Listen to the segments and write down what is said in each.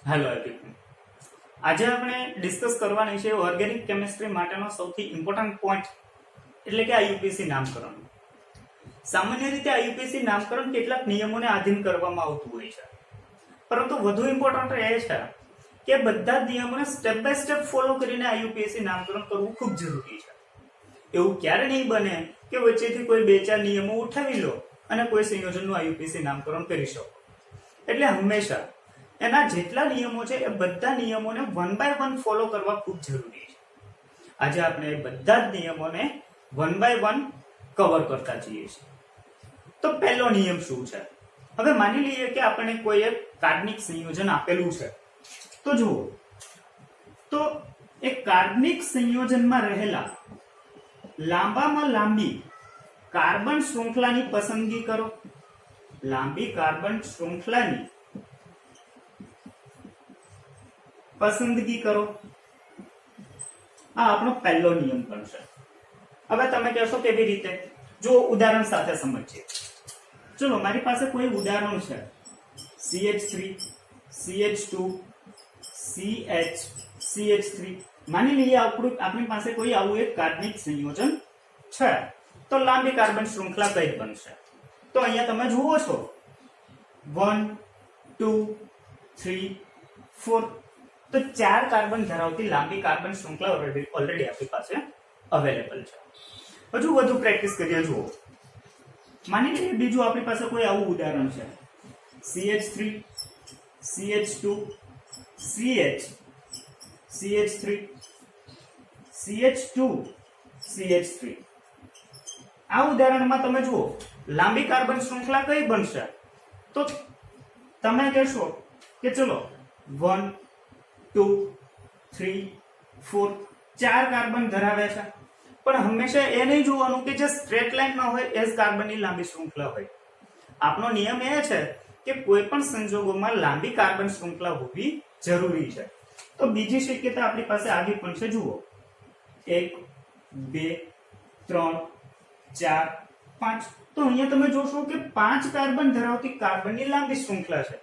Hello everyone, આજે આપણે discuss કરવાની છે ઓર્ગેનિક કેમિસ્ટ્રી માટેનો સૌથી ઇમ્પોર્ટન્ટ પોઈન્ટ એટલે કે આઈયુપીએસસી નામકરણ. સામાન્ય રીતે આઈયુપીએસસી નામકરણ કેટલાક નિયમોને આધીન કરવામાં આવતું હોય છે, પરંતુ વધુ ઇમ્પોર્ટન્ટ એ છે કે બધા જ નિયમોને સ્ટેપ બાય સ્ટેપ ફોલો કરીને આઈયુપીએસસી નામકરણ કરવું ખૂબ જરૂરી છે. એવું ક્યારે નહીં બને કે વચ્ચેથી કોઈ બે ચાર નિયમો ઉઠાવી લો અને કોઈ સંયોજનનું આઈયુપીએસસી નામકરણ કરી શકો. એટલે હંમેશા એના જેટલા નિયમો છે એ બધા નિયમોને વન બાય વન ફોલો કરવા ખૂબ જરૂરી છે. આજે આપણે બધા જ નિયમોને વન બાય વન કવર કરતા જઈએ છીએ. તો પહેલો નિયમ શું છે? હવે માની લઈએ કે આપણને કોઈ એક કાર્બનિક સંયોજન આપેલું છે. તો જુઓ, તો એ કાર્બનિક સંયોજનમાં રહેલા લાંબામાં લાંબી કાર્બન શૃંખલાની પસંદગી કરો. લાંબી કાર્બન શૃંખલાની પસંદગી કરો. આ આપણો પહેલો નિયમ બનશે. હવે તમે કહેશો કેવી રીતે? જો ઉદાહરણ સાથે સમજીએ. ચલો, મારી પાસે કોઈ ઉદાહરણ છે CH3 CH2 CH CH3. માની લઈએ આપણી પાસે કોઈ આવું એક કાર્બનિક સંયોજન છે. તો લાંબી કાર્બન શૃંખલા કઈ બનશે? તો અહીંયા તમે જુઓ છો 1 2 3 4. તો 4 કાર્બન ધરાવતી લાંબી કાર્બન શૃંખલા ઓલરેડી આપણી પાસે અવેલેબલ છે. હજુ વધુ પ્રેક્ટિસ કરીએ. જુઓ, માની લઈએ બીજું આપણી પાસે કોઈ આવું ઉદાહરણ છે CH3 CH2 CH CH3 CH2 CH3. આ ઉદાહરણમાં તમે જુઓ લાંબી કાર્બન શૃંખલા કઈ બનશે? તો તમે કહેશો કે ચલો 1 2 3 4 4 કાર્બન ધરાવે છે. પણ હંમેશા એ નહીં જોવાનું કે જે સ્ટ્રેટ લાઈનમાં હોય એ જ કાર્બનની લાંબી શૃંખલા હોય. આપણો નિયમ એ છે કે કોઈ પણ સંજોગોમાં લાંબી કાર્બન શૃંખલા હોવી જરૂરી છે. તો બીજી શક્યતા આપણી પાસે આવી પણ છે. જુઓ 1 2 3 4 5. તો અહીંયા તમે જોશો કે 5 કાર્બન ધરાવતી કાર્બનની લાંબી શૃંખલા છે.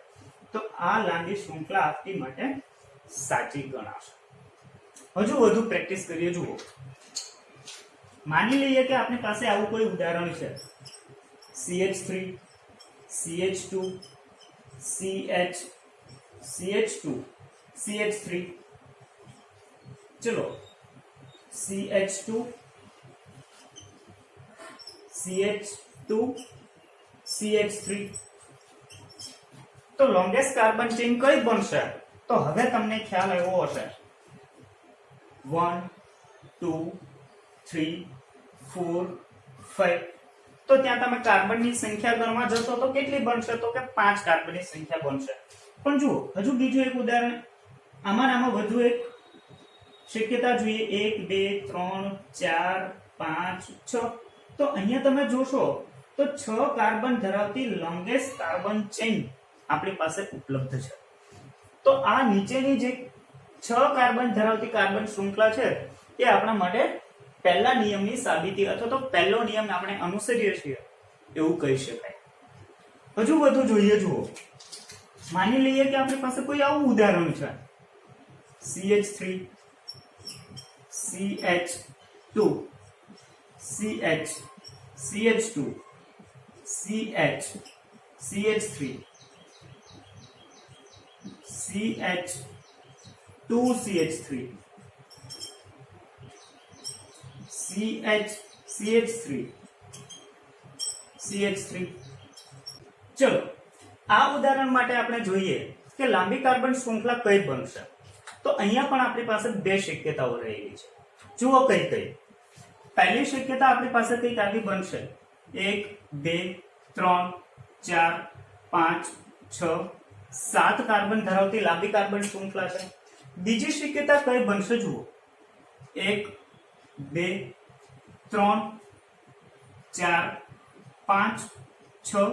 તો આ લાંબી શૃંખલા આપણી માટે સાચી ગણાશે. હજુ વધુ પ્રેક્ટિસ કરીએ. જુઓ, માની લઈએ કે આપણી પાસે આવું કોઈ ઉદાહરણ છે CH3 CH2 CH CH2 CH3. ચલો CH2 CH2 CH3. તો લોંગેસ્ટ કાર્બન ચેઇન કઈ બનશે? તો હવે તમને ખ્યાલ આવ્યો હશે 1 2 3 4 5. તો ત્યાં તમે કાર્બનની સંખ્યા ગણવા જશો તો કેટલી બનશે? તો કે 5 કાર્બનની સંખ્યા બનશે. પણ જુઓ, હજુ બીજું એક ઉદાહરણ, આમાં વધુ એક શક્યતા જોઈએ 1 2 3 4 5 6. તો અહીંયા તમે જોશો તો 6 કાર્બન ધરાવતી લોંગેસ્ટ કાર્બન ચેઇન આપણી પાસે ઉપલબ્ધ છે. તો આ નીચેની જે 6 કાર્બન ધરાવતી કાર્બન શૃંખલા છે એ આપણા માટે પહેલા નિયમની સાબિતી અથવા તો પહેલો નિયમ આપણે અનુસરીએ છીએ એવું કહી શકાય. હજુ વધુ જોઈએ. જુઓ, માની લઈએ કે આપણી પાસે કોઈ આવું ઉદાહરણ છે CH3 CH2 CH CH2 CH CH3 CH2 CH3 CH CH3 CH3. ચલો, આ ઉદાહરણ માટે આપણે જોઈએ કે લાંબી કાર્બન શૃંખલા કઈ બનશે. તો અહીંયા પણ આપણી પાસે બે શક્યતાઓ રહેલી છે. જુઓ કઈ કઈ. પહેલી શક્યતા આપણી પાસે કઈક આવી બનશે 1 2 3 4 5 6 7 કાર્બન ધરાવતી લાંબી કાર્બન શૃંખલા છે. બીજી શક્યતા કઈ બનશે? જુઓ 1 2 3 4 5 6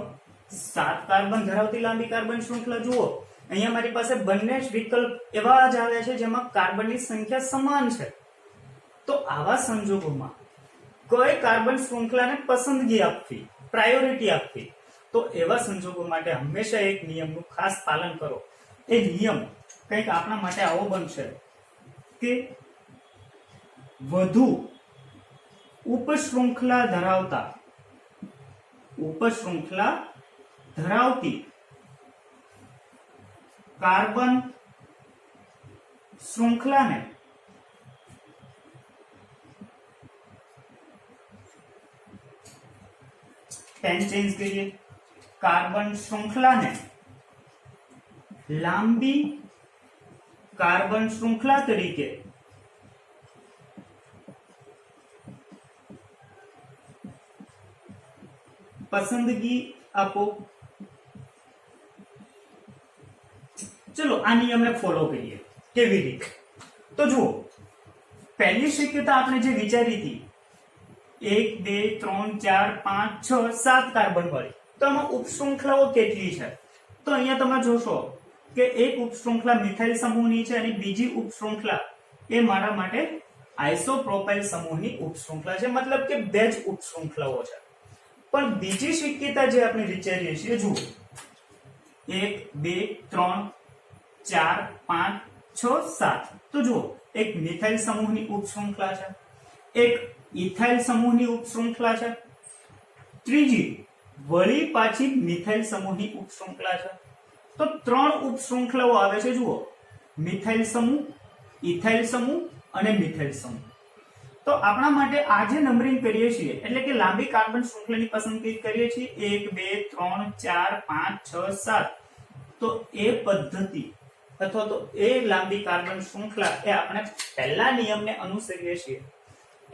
7 કાર્બન ધરાવતી લાંબી કાર્બન શૃંખલા. જુઓ, અહીંયા મારી પાસે બંને જ વિકલ્પ એવા જ આવે છે જેમાં કાર્બનની સંખ્યા સમાન છે. તો આવા સંજોગોમાં કઈ કાર્બન શૃંખલાને પસંદગી આપવી, પ્રાયોરિટી આપવી? તો એવા સંજોગો માટે હંમેશા એક નિયમનું ખાસ પાલન કરો. એ નિયમ કંઈક આપણા માટે આવો બનશે કે વધુ ઉપશૃંખલા ધરાવતી કાર્બન શૃંખલાને પેન ચેન્જ કરીએ, કાર્બન શૃંખલાને લાંબી કાર્બન શૃંખલા તરીકે પસંદગી આપો. ચલો આ નિયમને ફોલો કરીએ. કેવી રીતે? તો જુઓ, પહેલી શક્યતા આપણે જે વિચારી હતી 1 2 3 4 5 6 7 કાર્બન વાળી, તો આમાં ઉપશૃંખલાઓ કેટલી છે? તો અહીંયા તમે જોશો કે એક ઉપશૃંખલા મિથાઇલ સમૂહની છે અને બીજી ઉપશૃંખલા એ મારા માટે આઇસોપ્રોપાઇલ સમૂહની ઉપશૃંખલા છે, મતલબ કે બે જ ઉપશૃંખલાઓ છે. પણ બીજી શક્યતા જે આપણે વિચારીએ છીએ, જુઓ 1 2 3 4 5 6 7, તો જુઓ એક મિથાઇલ સમૂહની ઉપશૃંખલા છે, એક ઇથાઇલ સમૂહની ઉપશૃંખલા છે, ત્રીજી વળી પાછી મિથાઇલ સમૂહની ઉપશૃંખલા છે. તો ત્રણ ઉપશૃંખલાઓ આવે છે. જુઓ, મિથાઇલ સમૂહ, ઇથાઇલ સમૂહ અને મિથાઇલ સમૂહ. તો આપણા માટે આ જે નંબરિંગ કરીએ છીએ એટલે કે લાંબી કાર્બન શૃંખલાની પસંદગી કરીએ છીએ 1 2 3 4 5 6 7, તો એ પદ્ધતિ અથવા તો એ લાંબી કાર્બન શૃંખલા એ આપણે પહેલા નિયમને અનુસરીએ છીએ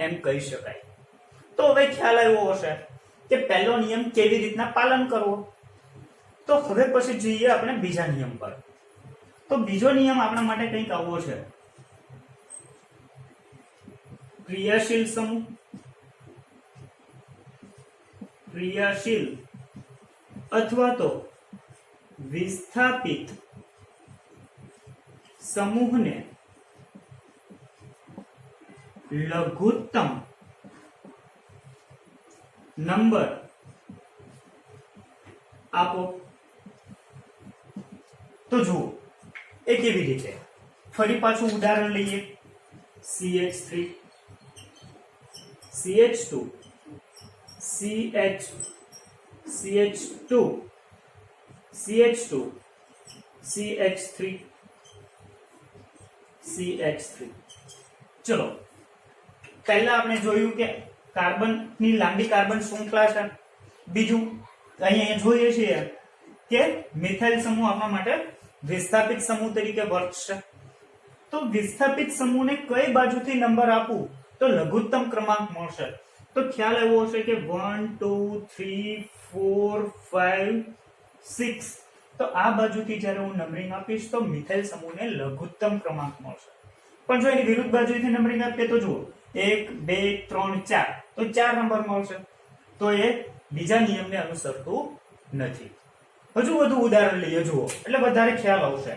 એમ કહી શકાય. તો હવે ખ્યાલ આવ્યો હશે કે પહેલો નિયમ કેવી રીતના પાલન કરવું. તો હવે પછી જોઈએ આપણે બીજા નિયમ પર. તો બીજો નિયમ આપણા માટે કંઈક આવો છે: ક્રિયાશીલ સમૂહ, ક્રિયાશીલ અથવા તો વિસ્થાપિત સમૂહને લઘુત્તમ નંબર આપો. તો જુઓ એ કેવી રીતે. ફરી પાછું ઉદાહરણ લઈએ. CH3 CH2 CH CH2 CH2 CH3 CH3. ચલો પહેલા આપણે જોયું કે કાર્બનની લાંબી કાર્બન શૃંખલા છે. બીજું અહીંયા જોઈએ છીએ કે મિથાઇલ સમૂહ આપણા માટે વિસ્થાપિત સમૂહ તરીકે વર્તશે. તો વિસ્થાપિત સમૂહને કઈ બાજુથી નંબર આપવું તો લઘુત્તમ ક્રમાંક મળશે. તો ખ્યાલ આવ્યો હશે કે 1 2 3 4 5 6. તો આ બાજુથી જ્યારે હું નંબરિંગ આપીશ તો મિથાઇલ સમૂહને લઘુત્તમ ક્રમાંક મળશે. પણ જો એની વિરુદ્ધ બાજુથી નંબરિંગ આપીએ તો જુઓ 1 2 3 4, તો 4 નંબર મળશે. તો એ બીજા નિયમને અનુસરતું નથી. હજુ વધુ ઉદાહરણ લઈએ. જુઓ એટલે વધારે ખ્યાલ આવશે.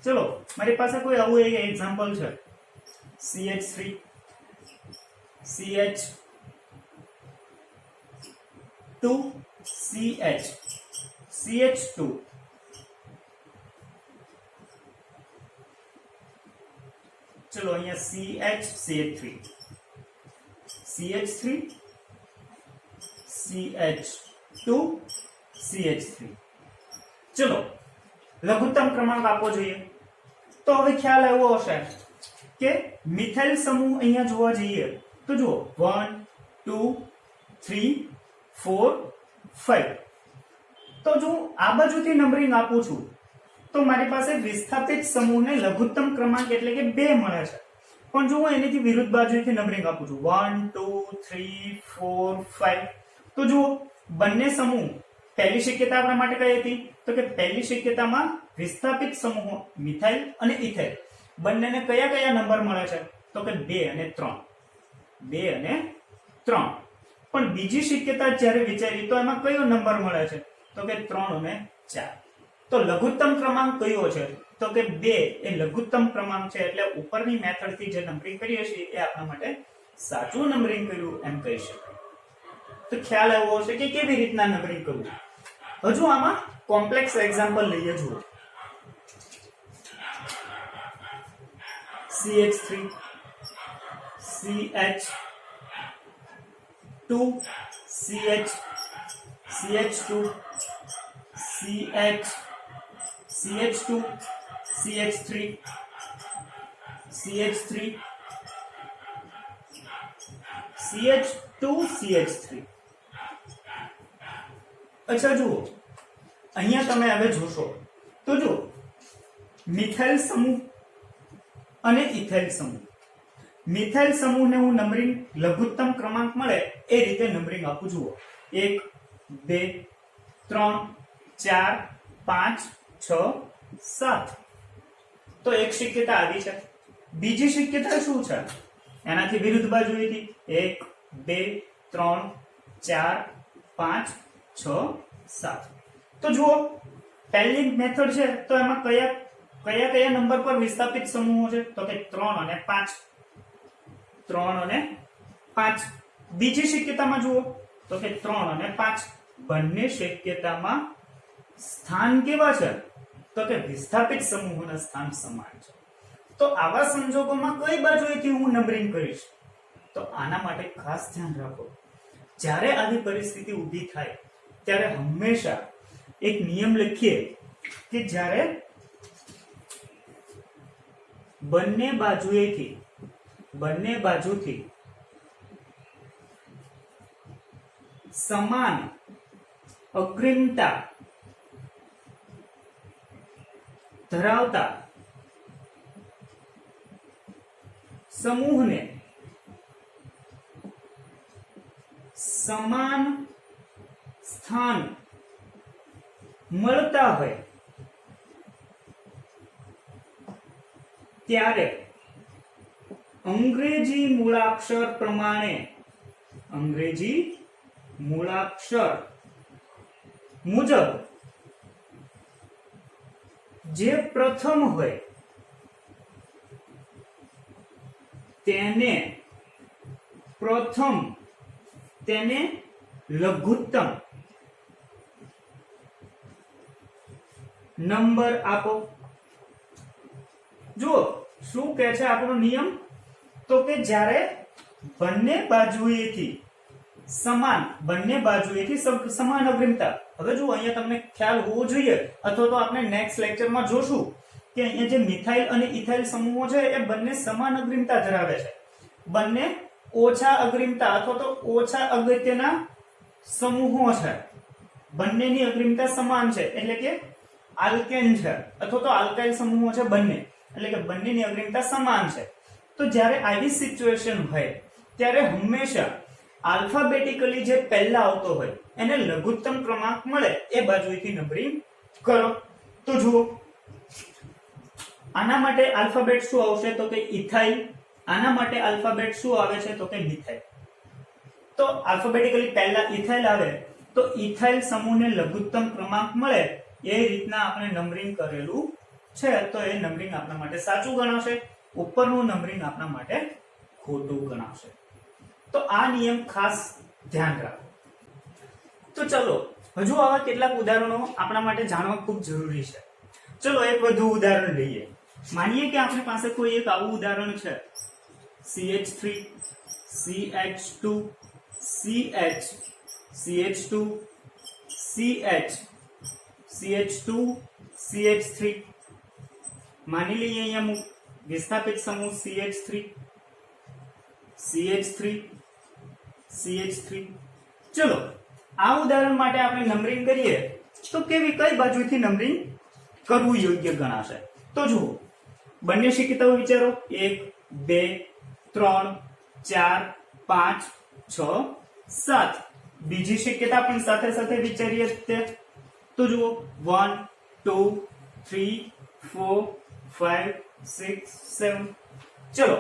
ચલો મારી પાસે કોઈ આવું એક એક્ઝામ્પલ છે. CH3 CH2 CH CH2 ચલો અહીંયા CH CH3 CH2 CH3. ચલો લઘુત્તમ ક્રમાંક આપવો જોઈએ. તો હવે ખ્યાલ આવ્યો હશે કે મિથાઇલ સમૂહ અહીંયા જોવા જઈએ તો જુઓ 1 2 3 4 5. તો જો આ બાજુથી નંબરિંગ આપું છું તો મારી પાસે વિસ્થાપિત સમૂહને લઘુત્તમ ક્રમાંક એટલે કે 2 મળે છે. પણ જો હું એનીથી વિરુદ્ધ બાજુથી નંબરિંગ આપું છું 1 2 3 4 5, તો જુઓ બંને સમૂહ, પહેલી શક્યતા આપણા માટે કઈ હતી તો કે પહેલી શક્યતામાં વિસ્થાપિત સમૂહો મિથાઇલ અને ઇથાઇલ બંનેને કયા કયા નંબર મળે છે તો કે 2 અને 3. 2 અને 3. પણ બીજી શક્યતા જ્યારે વિચારી તો એમાં કયો નંબર મળે છે તો કે 3 અને 4. તો લઘુત્તમ ક્રમાંક કયો છે તો કે 2 એ લઘુત્તમ ક્રમાંક છે. એટલે ઉપરની મેથડથી જે નંબરિંગ કરીએ છીએ એ આપણા માટે સાચું નંબરિંગ કર્યું એમ કહી શકાય. તો ખ્યાલ આવ્યો હશે કે કેવી રીતના નંબરિંગ કરવું. હજુ આમાં કોમ્પ્લેક્સ એક્ઝામ્પલ લઈએ. જુઓ CH3 CH2 CH CH2 CH CH2 CH3 CH3 CH2 CH3 અચ્છા જુઓ અહીંયા તમે હવે જોશો તો જો મિથાઇલ સમૂહ અને ઇથાઇલ સમૂહ મિથાઇલ સમૂહને હું નંબરિંગ લઘુત્તમ ક્રમાંક મળે એ રીતે નંબરિંગ આપું જુઓ 1 2 3 4 5 6 7 તો એક શક્યતા આવી છે બીજી શક્યતા શું છે એનાથી વિરુદ્ધ બાજુએથી 1 2 3 4 5 6 7 તો જુઓ પહેલી મેથડ છે તો એમાં કયા કયા નંબર પર વિસ્થાપિત સમૂહો છે તો કે 3 અને 5 3 અને 5 બીજી શક્યતામાં જુઓ તો કે 3 અને 5 બંને શક્યતામાં સ્થાન કેવા છે તો કે વિસ્થાપિત સમૂહોના સ્થાન સમાન છે તો આવા સંજોગોમાં કઈ બાજુએથી હું નંબરિંગ કરીશ તો આના માટે ખાસ ધ્યાન રાખો જ્યારે આવી પરિસ્થિતિ ઊભી થાય ત્યારે હંમેશા એક નિયમ લખીએ કે જ્યારે બંને બાજુથી સમાન અગ્રિમતા ધરાવતા સમૂહને સમાન સ્થાન મળતા હોય ત્યારે અંગ્રેજી મૂળાક્ષર મુજબ જે પ્રથમ હોય તેને લઘુત્તમ નંબર આપો જુઓ શું કહે છે આપણો નિયમ તો કે જ્યારે બંને બાજુએથી સમાન અગ્રિમતા હવે જો અહીંયા તમને ખ્યાલ હોવો જોઈએ અથવા તો આપણે નેક્સ્ટ લેક્ચરમાં જોશું કે અહીંયા જે મિથાઇલ અને ઇથાઇલ સમૂહો છે એ બંને સમાન અગ્રિમતા ધરાવે છે બંને ઓછા અગ્રિમતા અથવા તો ઓછા અગત્યના સમૂહો છે બંનેની અગ્રિમતા સમાન છે એટલે કે આલ્કેન છે અથવા તો આલ્કાઇલ સમૂહો છે બંને એટલે કે બંનેની અગ્રિમતા સમાન છે તો જ્યારે આવી સિચ્યુએશન હોય ત્યારે હંમેશા આલ્ફાબેટિકલી જે પહેલા આવતો હોય એને લઘુત્તમ ક્રમાંક મળે એ બાજુએથી નંબરિંગ કરો તો જુઓ આના માટે આલ્ફાબેટ શું આવશે તો કે ઇથાઇલ આના માટે આલ્ફાબેટ શું આવે છે તો કે મિથાઇલ તો આલ્ફાબેટિકલી પહેલા ઇથાઇલ આવે તો ઇથાઇલ સમૂહને લઘુત્તમ ક્રમાંક મળે એ રીતના આપણે નંબરિંગ કરેલું છે તો એ નંબરિંગ આપણા માટે સાચું ગણાશે ઉપરનું નંબરિંગ આપણા માટે ખોટું ગણાશે તો આ નિયમ ખાસ ધ્યાન રાખો તો ચલો હજુ આવા કેટલાક ઉદાહરણો આપણા માટે જાણવા ખૂબ જરૂરી છે ચલો એક વધુ ઉદાહરણ લઈએ માનીએ કે આપણી પાસે કોઈ એક આવું ઉદાહરણ છે CH3 CH2 CH CH2 CH CH2 CH3 માની લઈએ અહીંયા વિસ્થાપિત સમૂહ CH3 CH3 CH3 ચલો આ ઉદાહરણ માટે આપણે નંબરિંગ કરીએ તો કઈ બાજુથી નંબરિંગ કરવું યોગ્ય ગણાશે તો જુઓ બંને શક્યતાઓ વિચારો 1 2 3 4 5 6 7 બીજી શક્યતા પણ સાથે સાથે વિચારીએ તો જુઓ 1 2 3 4 5 6 7 ચલો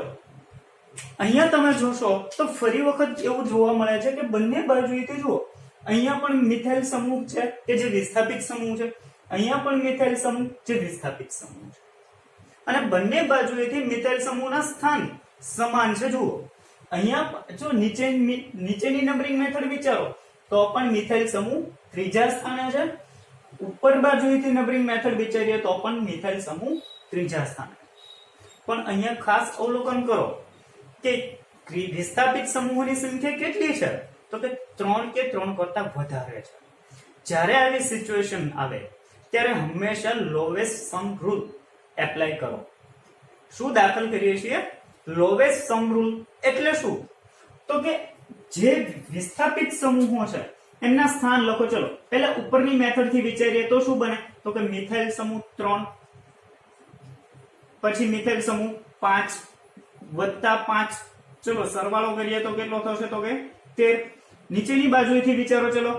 અહીંયા તમે જોશો તો ફરી વખત એવું જોવા મળે છે કે બંને બાજુએથી જુઓ અહીંયા પણ મિથાઇલ સમૂહ છે કે જે વિસ્થાપિત સમૂહ છે અહીંયા પણ મિથાઇલ સમૂહ જે વિસ્થાપિત સમૂહ છે અને બંને બાજુએથી મિથાઇલ સમૂહના સ્થાન સમાન છે જુઓ અહીંયા જો નીચેની નંબરિંગ મેથડ વિચારો તો પણ મિથાઇલ સમૂહ ત્રીજા સ્થાને છે ઉપર બાજુએથી નંબરિંગ મેથડ વિચારીએ તો પણ મિથાઇલ સમૂહ ત્રીજા સ્થાને પણ અહીંયા ખાસ અવલોકન કરો કે વિસ્થાપિત સમૂહોની સંખ્યા કેટલી છે તો કે 3 કે 3 કરતા વધારે છે. જ્યારે આવી સિચ્યુએશન આવે ત્યારે હંમેશા લોવેસ્ટ સમ રૂલ એપ્લાય કરો. શું દાખલ કરીએ છીએ? લોવેસ્ટ સમ રૂલ એટલે શું? તો કે જે વિસ્થાપિત સમૂહો છે એમના સ્થાન લખો. ચલો પહેલા ઉપરની મેથડ થી વિચારીએ તો શું બને? તો કે મિથાઇલ સમૂહ 3, પછી મિથાઇલ સમૂહ 5 વત્તા 5. ચલો સરવાળો કરીએ તો કેટલો થશે? તો કે 13. નીચેની બાજુએથી વિચારો. ચલો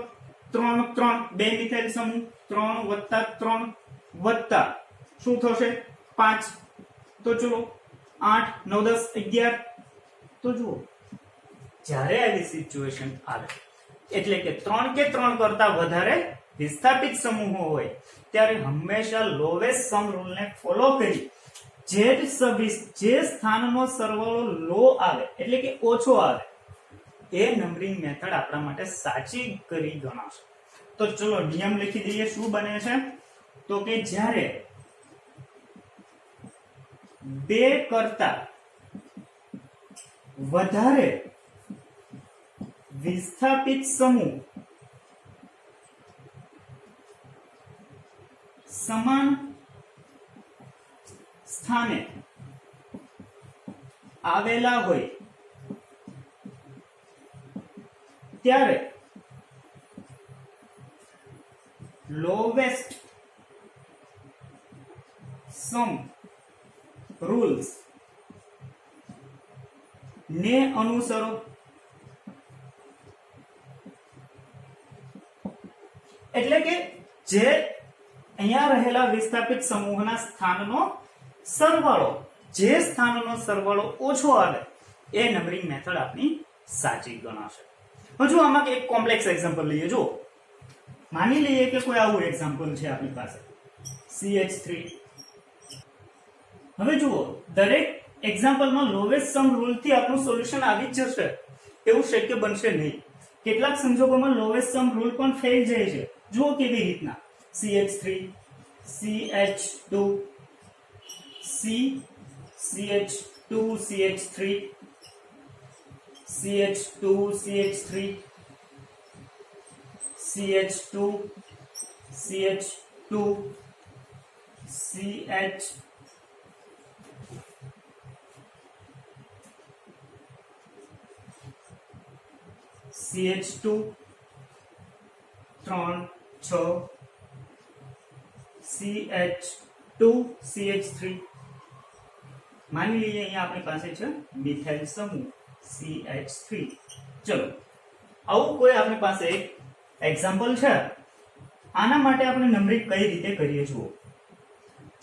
3 3 બે મિથાઇલ સમૂહ 3 વત્તા 3 વત્તા શું થશે? 5. તો ચલો 8 9 10 11. તો જુઓ જ્યારે આવી સિચ્યુએશન આવે એટલે કે 3 કે 3 કરતા વધારે વિસ્થાપિત સમૂહો હોય ત્યારે હંમેશા લોવેસ્ટ સમ રૂલ ને ફોલો કરી જે સ્થાનનો સરવાળો લો આવે એટલે કે ઓછો આવે એ નંબરિંગ મેથડ આપણા માટે સાચી કરી ગણાશે. તો ચલો નિયમ લખી દઈએ. શું બને છે? તો કે જ્યારે 2 કરતા વધારે વિસ્થાપિત સમૂહ સમાન સ્થાને આવેલા હોય ત્યારે લોવેસ્ટ સમ રૂલ્સ ને અનુસરો. એટલે કે જે અહીંયા રહેલા વિસ્થાપિત સમૂહના સ્થાનનો સરવાળો જે સ્થાનનો સરવાળો ઓછો આવે એ નંબરિંગ મેથડ આપણી સાચી ગણાશે. હજુ આમાં એક કોમ્પ્લેક્સ એક્ઝામ્પલ લઈએ. જો માની લઈએ કે કોઈ આવું એક્ઝામ્પલ છે આપણી પાસે CH3. હવે જુઓ દરેક એક્ઝામ્પલમાં લોવેસ્ટ સમ રૂલ થી આપણું સોલ્યુશન આવી જ જશે એવું શક્ય બનશે નહીં. કેટલાક સંજોગોમાં લોવેસ્ટ સમ રૂલ પણ ફેલ જાય છે. જુઓ કેવી રીતના? CH3 CH2 CH2 CH3 CH2 CH3 CH2 CH2 CH CH2 3 6 CH2 CH3. માની લઈએ અહીંયા આપણી પાસે છે મિથાઇલ સમૂહ CH3. ચલો આવું કોઈ આપણી પાસે એક એક્ઝામ્પલ છે. આના માટે આપણે નંબરિંગ કઈ રીતે કરીએ જુઓ.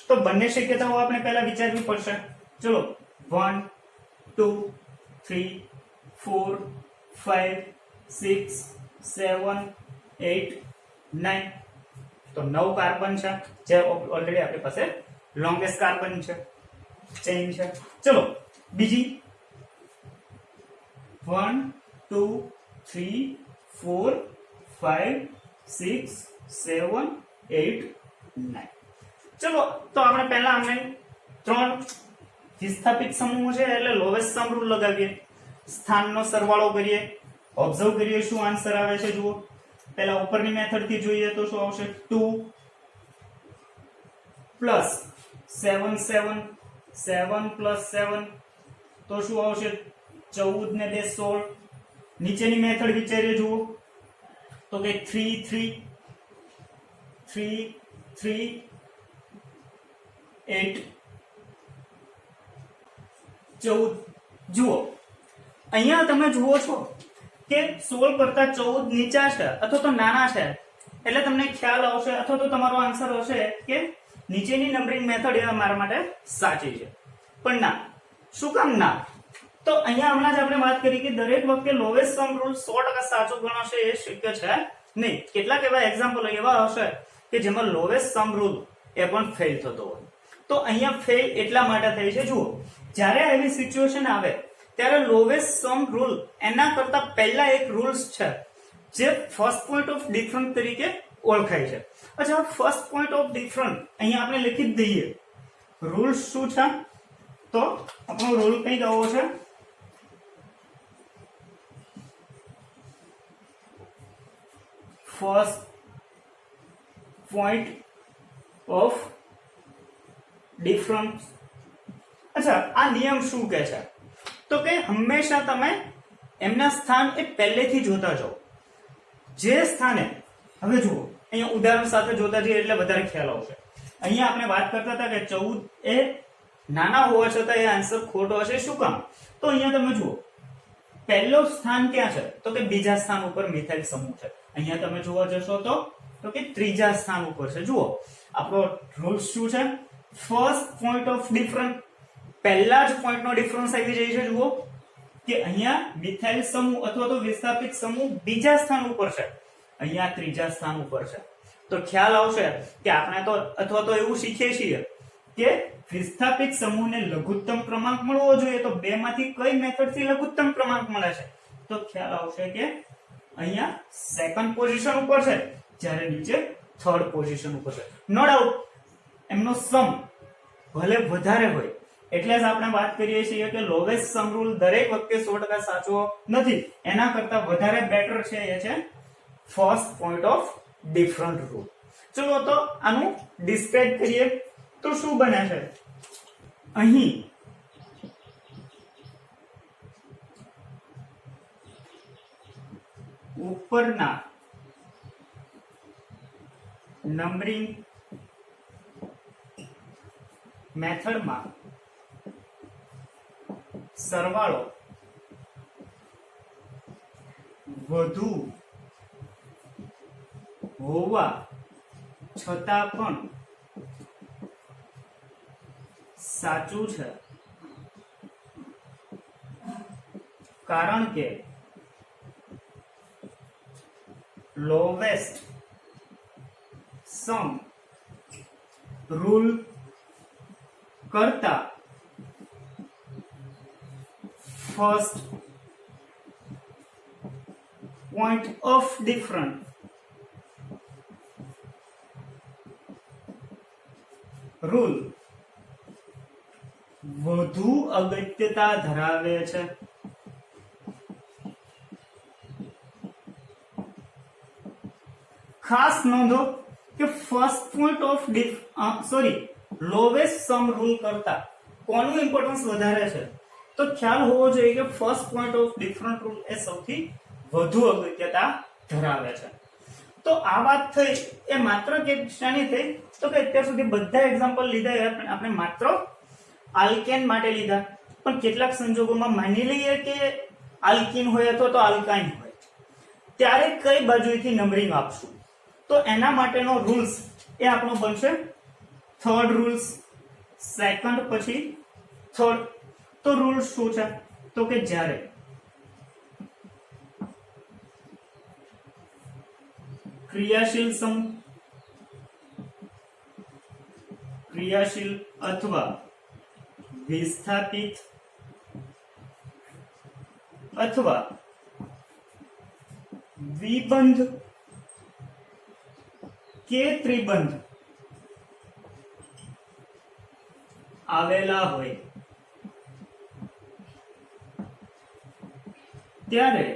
તો બંને શક્યતાઓ આપણે પહેલા વિચારવી પડશે. ચલો 1 2 3 4 5 6 7 8 9. તો 9 કાર્બન છે જે ઓલરેડી આપણી પાસે લોંગેસ્ટ કાર્બન છે ચેઇન છે. ચલો બીજી 1 2 3 4 5 6 7 8 9. ચલો તો આપણે પહેલા આમને 3 વિસ્થાપિત સમૂહ છે એટલે લોવેસ્ટ સમ રૂલ લગાવીએ. સ્થાનનો સરવાળો કરીએ. ઓબ્ઝર્વ કરીએ શું આન્સર આવે છે. જુઓ પહેલા ઉપરની મેથડ થી જોઈએ તો શું આવશે? 2 પ્લસ 7 7 7 પ્લસ 7 તો શું આવશે? 14 ને 2 16. નીચેની મેથડ વિચારીએ. જુઓ તો કે 3 3 3 3 8 14. જુઓ અહીંયા તમે જુઓ છો કે 16 કરતા 14 નીચા છે અથવા તો નાના છે એટલે તમને ખ્યાલ આવશે અથવા તો તમારો આન્સર હશે કે નીચેની નંબરિંગ મેથડ એ અમારા માટે સાચી છે. પણ ના, શું કામ ના? તો અહીંયા હમણાં જ આપણે વાત કરી કે દરેક વખતે લોવેસ્ટ સમ રૂલ 100% સાચો ગણાશે એ શક્ય છે નહીં. કેટલાક એવા એક્ઝામ્પલ એવા હશે કે જેમાં લોવેસ્ટ સમ રૂલ એ પણ ફેલ થતો હોય. તો અહીંયા ફેલ એટલા માટે થાય છે. જુઓ જ્યારે આવી સિચ્યુએશન આવે ત્યારે લોવેસ્ટ સમ રૂલ એના કરતા પહેલા એક રૂલ્સ છે જે ફર્સ્ટ પોઈન્ટ ઓફ ડિફરન્સ તરીકે ઓળખાય છે. અચ્છા ફર્સ્ટ પોઈન્ટ ઓફ ડિફરન્સ અહીંયા આપણે લખી જ દઈએ. રૂલ્સ શું છે? તો આપણો રૂલ કઈ આવો છે, ફર્સ્ટ પોઈન્ટ ઓફ ડિફરન્સ. અચ્છા, આ નિયમ શું કહે છે? તો કે હંમેશા તમે એમના સ્થાન એ પહેલેથી જોતા જાઓ. જે સ્થાને, હવે જુઓ અહીંયા ઉદાહરણ સાથે જોતા જઈએ એટલે વધારે ખ્યાલ આવશે. અહીંયા આપણે વાત કરતા હતા કે 14 એ નાના હોવા છતાં એ આન્સર ખોટો હશે. શું કામ? તો અહીંયા તમે જુઓ પહેલો સ્થાન ક્યાં છે, તો કે બીજા સ્થાન ઉપર મિથાઇલ સમૂહ છે. અહીંયા તમે જોવા જશો તો કે ત્રીજા સ્થાન ઉપર છે. જુઓ આપણો રૂલ શું છે, ફર્સ્ટ પોઈન્ટ ઓફ ડિફરન્સ, પહેલા જ પોઈન્ટ નો ડિફરન્સ આવી જાય છે. જુઓ કે અહીંયા મિથાઇલ સમૂહ અથવા તો વિસ્થાપિત સમૂહ બીજા સ્થાન ઉપર છે, અહીંયા ત્રીજા સ્થાન ઉપર છે. તો ખ્યાલ આવશે કે આપણે તો અથવા તો એવું શીખીએ છીએ કે વિસ્થાપિત સમૂહને લઘુત્તમ ક્રમાંક મળવો જોઈએ, તો બે માંથી કઈ મેથડ થી લઘુત્તમ ક્રમાંક મળે છે? તો ખ્યાલ આવશે કે અહીંયા સેકન્ડ પોઝિશન ઉપર છે, જ્યારે નીચે થર્ડ પોઝિશન ઉપર છે. નો ડાઉટ એમનો સમ ભલે વધારે હોય, એટલે જ આપણે વાત કરીએ છીએ કે લોવેસ્ટ સમ રૂલ દરેક વખતે 100% સાચો નથી. એના કરતા વધારે બેટર છે એ છે first point of different rule. ચલો તો આનું ડિસ્ક્રાઇબ કરીએ તો શું બને છે? અહીં ઉપરના નંબરિંગ મેથડમાં સરવાળો વધુ હોવા છતાં પણ સાચું છે, કારણ કે લોવેસ્ટ સમ રૂલ કરતા first point of difference rule વધુ અગત્યતા ધરાવે છે. ખાસ નોંધો કે first point of lowest sum rule કરતા કોનું ઇમ્પોર્ટન્સ વધારે છે? તો ખ્યાલ હોવો જોઈએ કે first point of different rule એ સૌથી વધુ અગત્યતા ધરાવે છે. તો આ વાત થઈ એ માત્ર કે શાની થઈ? તો કે અત્યાર સુધી બધા એક્ઝામ્પલ લીધા આપણે માત્ર આલ્કેન માટે લીધા, પણ કેટલાક સંજોગોમાં માની લઈએ કે આલ્કીન હોય અથવા તો આલ્કાઇન હોય, ત્યારે કઈ બાજુથી નંબરિંગ આપશું? તો એના માટેનો રૂલ્સ એ આપણો બનશે થર્ડ રૂલ્સ, સેકન્ડ પછી થર્ડ. તો રૂલ શું છે? તો કે જ્યારે ક્રિયાશીલ અથવા વિસ્થાપિત અથવા દ્વિબંધ કે ત્રિબંધ આવેલા હોય ત્યારે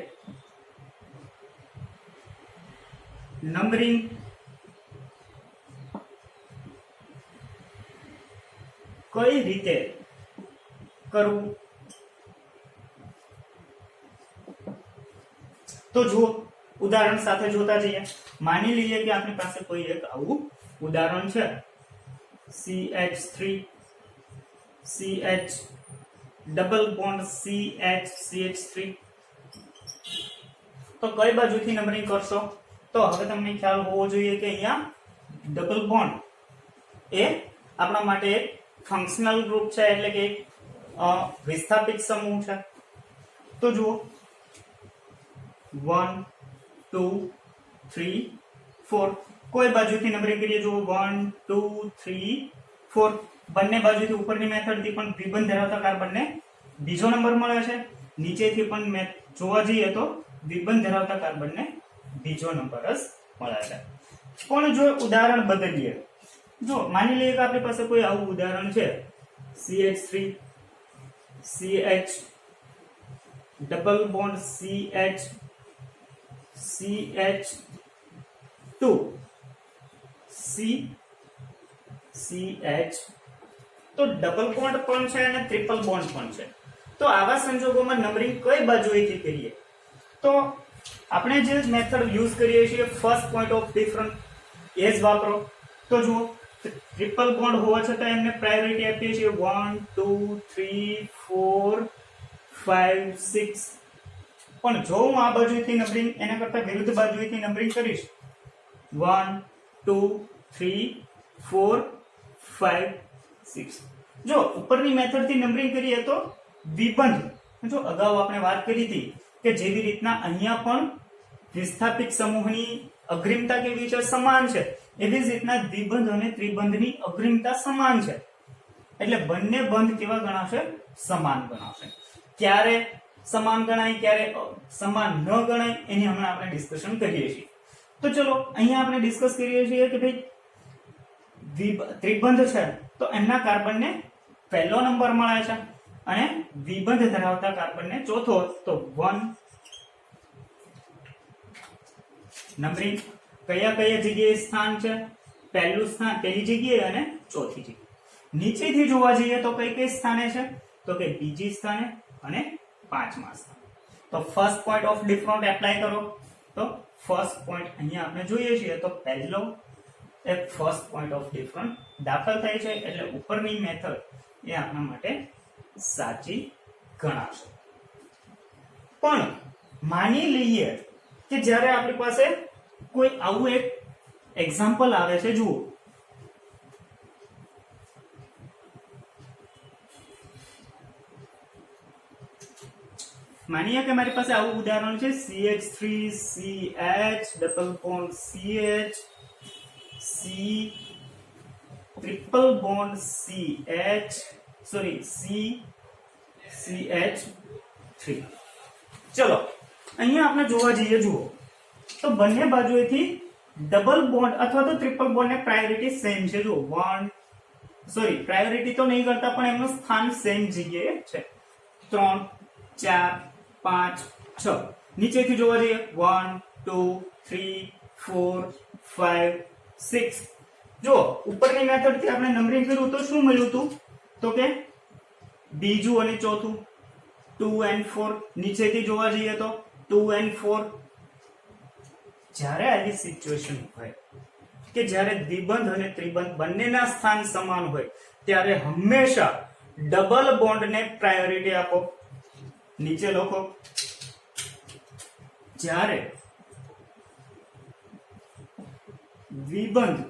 નંબરિંગ કઈ રીતે કરવું? તો જુઓ ઉદાહરણ સાથે જોતા જઈએ. માની લઈએ કે આપણી પાસે કોઈ એક આવું ઉદાહરણ છે, CH3 CH double bond CH3. તો કઈ બાજુથી નંબરિંગ કરશો? તો હવે તમને ખ્યાલ હોવો જોઈએ કે અહીંયા ડબલ બોન્ડ એ આપણા માટે એક ફંક્શનલ ગ્રુપ છે, એટલે કે વિસ્થાપિત સમૂહ છે. તો જુઓ 1 2 3 4 કોઈ બાજુથી નંબરિંગ કરીએ. જુઓ 1 2 3 4 બંને બાજુથી ઉપરની મેથડથી પણ દ્વિબંધ ધરાવતા કાર્બનને બીજો નંબર મળે છે, નીચેથી પણ જોવા જઈએ તો દ્વિબંધ ધરાવતા કાર્બનને બીજો નંબર જ મળે છે. પણ જો ઉદાહરણ બદલીએ, જો માની લઈએ કે આપણી પાસે કોઈ આવું ઉદાહરણ છે CH3 CH double bond CH CH2 CH તો ડબલ બોન્ડ પણ છે અને ટ્રિપલ બોન્ડ પણ છે. તો આવા સંજોગોમાં નંબરિંગ કઈ બાજુએથી કરીએ? તો આપણે જે મેથડ યુઝ કરીએ છીએ ફર્સ્ટ પોઈન્ટ ઓફ ડિફરન્સ એ જ વાપરો. તો જુઓ ટ્રિપલ બોન્ડ હોવા છતાં એમને પ્રાયોરિટી આપીએ છીએ 1 2 3 4 5 6. પણ જો હું આ બાજુથી નંબરિંગ એના કરતા વિરુદ્ધ બાજુથી નંબરિંગ કરીશ 1 2 3 4 5 6. જો ઉપરની મેથડથી નંબરિંગ કરીએ તો દ્વિબંધ, જો અગાઉ આપણે વાત કરી હતી કે જેવી રીતના અહીંયા પણ વિસ્થાપિત સમૂહની અગ્રિમતા કેવી છે? સમાન છે. એવી જ રીતના દ્વિબંધ અને ત્રિબંધની અગ્રિમતા સમાન છે. એટલે બંને બંધ કેવા ગણાશે? સમાન ગણાશે. ક્યારે સમાન ગણાય, ક્યારે સમાન ન ગણાય, એની હમણાં આપણે ડિસ્કશન કરીએ છીએ. તો ચલો અહીંયા આપણે ડિસ્કસ કરીએ છીએ કે ભાઈ ત્રિબંધ છે તો એમના કાર્બનને પહેલો નંબર મળે છે અને દ્વિબંધ ધરાવતા કાર્બનને ચોથો. તો 1 નંબરિંગ કયા કયા જગ્યાએ સ્થાન છે? પહેલું સ્થાન પહેલી જગ્યાએ અને ચોથી જગ્યાએ. નીચેથી જોવા જઈએ તો કઈ કઈ સ્થાને છે? તો કે બીજી સ્થાને અને પાંચમા સ્થાને. તો first point of difference apply કરો. તો ફર્સ્ટ પોઈન્ટ અહીંયા આપણે જોઈએ છીએ તો પહેલો એક ફર્સ્ટ પોઈન્ટ ઓફ ડિફરન્સ દાખલ થાય છે એટલે ઉપરની મેથડ એ આપણા માટે સાચી ગણાશે. પણ માની લઈએ કે જ્યારે આપણી પાસે કોઈ આવું એક એક્ઝામ્પલ આવે છે. જુઓ માનીએ કે મારી પાસે આવું ઉદાહરણ છે CH3CH double bond CH C triple bond CH sorry CH3. ચલો અહીંયા આપણે જોવા જઈએ. જુઓ તો બંને બાજુએથી ડબલ બોન્ડ અથવા તો ટ્રિપલ બોન્ડને પ્રાયોરિટી સેમ છે. જુઓ પ્રાયોરિટી તો નહીં કરતા પણ એમનું સ્થાન સેમ જગ્યાએ છે. 3 4 5 6. નીચેથી જોવા જઈએ 1 2 3 4 5 6. જો ઉપરની મેથડથી આપણે નંબરિંગ કર્યું તો શું મળ્યું હતું? તો કે બીજું અને ચોથું 2 and 4. નીચેથી જોવા જઈએ તો 2 and 4. જ્યારે આવી સિચ્યુએશન હોય કે જ્યારે દ્વિબંધ અને ત્રિબંધ બંનેના સ્થાન સમાન હોય ત્યારે હંમેશા ડબલ બોન્ડને પ્રાયોરિટી આપો. નીચે લખો જ્યારે દ્વિબંધ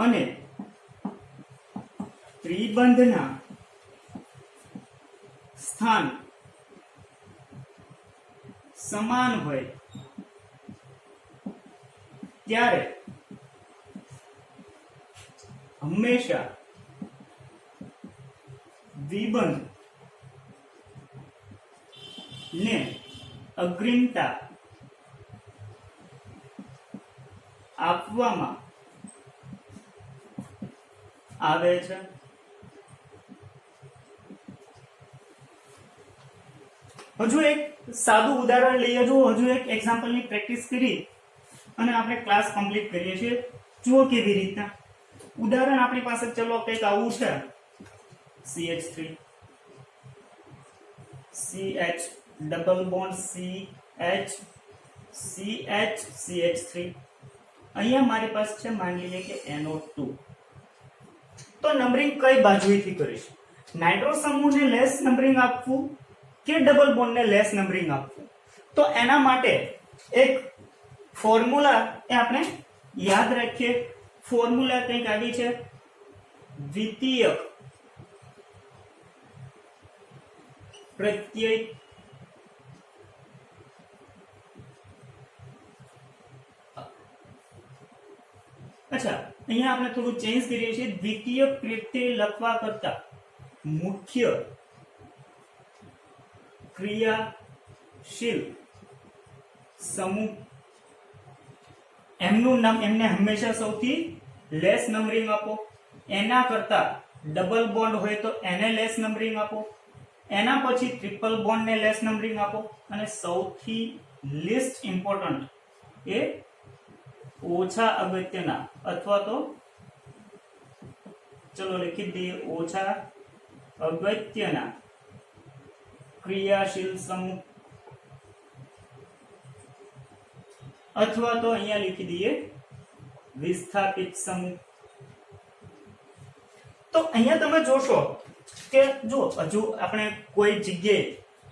અને ત્રિબંધના સ્થાન સમાન હોય ત્યારે હંમેશા દ્વિબંધ ને અગ્રિમતા આપવામાં આવે છે. હજુ એક સાદું ઉદાહરણ લઈએ. જો હજુ એક એક્ઝામ્પલની પ્રેક્ટિસ કરી અને આપણે ક્લાસ કમ્પ્લીટ કરીએ છીએ. જુઓ કેવી રીતના ઉદાહરણ આપણી પાસે ચલો કંઈક આવું છે. CH3 CH double bond CH CH CH3. અહીંયા મારી પાસે છે માની લઈએ કે NO2. તો નંબરિંગ કઈ બાજુએથી કરીશ? નાઇટ્રો સમૂહને લેસ નંબરિંગ આપવું કે ડબલ બોન્ડને લેસ નંબરિંગ આપવું? તો એના માટે એક ફોર્મ્યુલા એ આપણે યાદ રાખીએ. ફોર્મ્યુલા કંઈક આવી છે દ્વિતીયક પ્રત્યય અહીંયા આપણે થોડું ચેન્જ કરીએ છીએ. દ્વિતીય પ્રત્યય લખવા કરતા મુખ્ય ક્રિયાશીલ સમૂહ એમનું નામ એમને હંમેશા સૌથી લેસ નંબરિંગ આપો. એના કરતા ડબલ બોન્ડ હોય તો એને લેસ નંબરિંગ આપો, એના પછી ટ્રિપલ બોન્ડ ને લેસ નંબરિંગ આપો, અને સૌથી લીસ્ટ ઇમ્પોર્ટન્ટ એ ઓછા અગત્યના અથવા તો ચલો લખી દઈએ ઓછા અગત્યના ક્રિયાશીલ સમૂહ, અથવા તો અહીંયા લીખી દઈએ વિસ્થાપિત સમૂહ. તો અહીંયા તમે જોશો કે જો હજુ આપણે કોઈ જગ્યાએ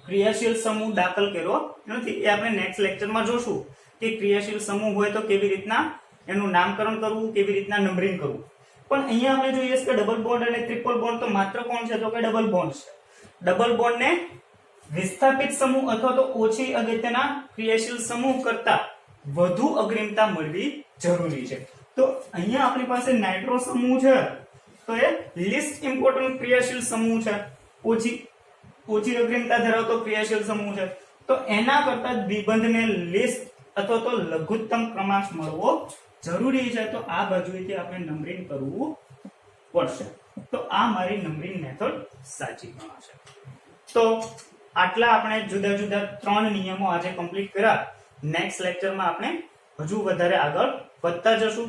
ક્રિયાશીલ સમૂહ દાખલ કર્યો નથી, એ આપણે નેક્સ્ટ લેક્ચરમાં જોશું કે ક્રિયાશીલ સમૂહ હોય તો કેવી રીતના એનું નામકરણ કરવું, કેવી રીતના નંબરિંગ કરવું. પણ અહીંયા આપણે જોઈએ છે કે ડબલ બોન્ડ અને ટ્રિપલ બોન્ડ તો માત્ર કોણ છે, તો કે ડબલ બોન્ડ છે. ડબલ બોન્ડ ને વિસ્થાપિત સમૂહ અથવા તો ઓછી અગત્યના ક્રિયાશીલ સમૂહ કરતા વધુ અગ્રિમતા મળવી જરૂરી છે. તો અહીંયા આપણી પાસે નાઇટ્રો સમૂહ છે તો એ લીસ્ટ ઇમ્પોર્ટન્ટ ક્રિયાશીલ સમૂહ છે, ઓછી અગ્રિમતા ધરાવતો ક્રિયાશીલ સમૂહ છે. તો એના કરતા દ્વિબંધને લીસ્ટ અથવા તો લઘુત્તમ ક્રમાંક મળવો જરૂરી છે. તો આ બાજુથી આપણે નંબરિંગ કરવું પડશે. તો આ મારી નંબરિંગ મેથડ સાચી ગણાશે. તો આટલા આપણે જુદા જુદા 3 નિયમો આજે કમ્પ્લીટ કર્યા. નેક્સ્ટ લેક્ચરમાં આપણે હજુ વધારે આગળ વધતા જશું.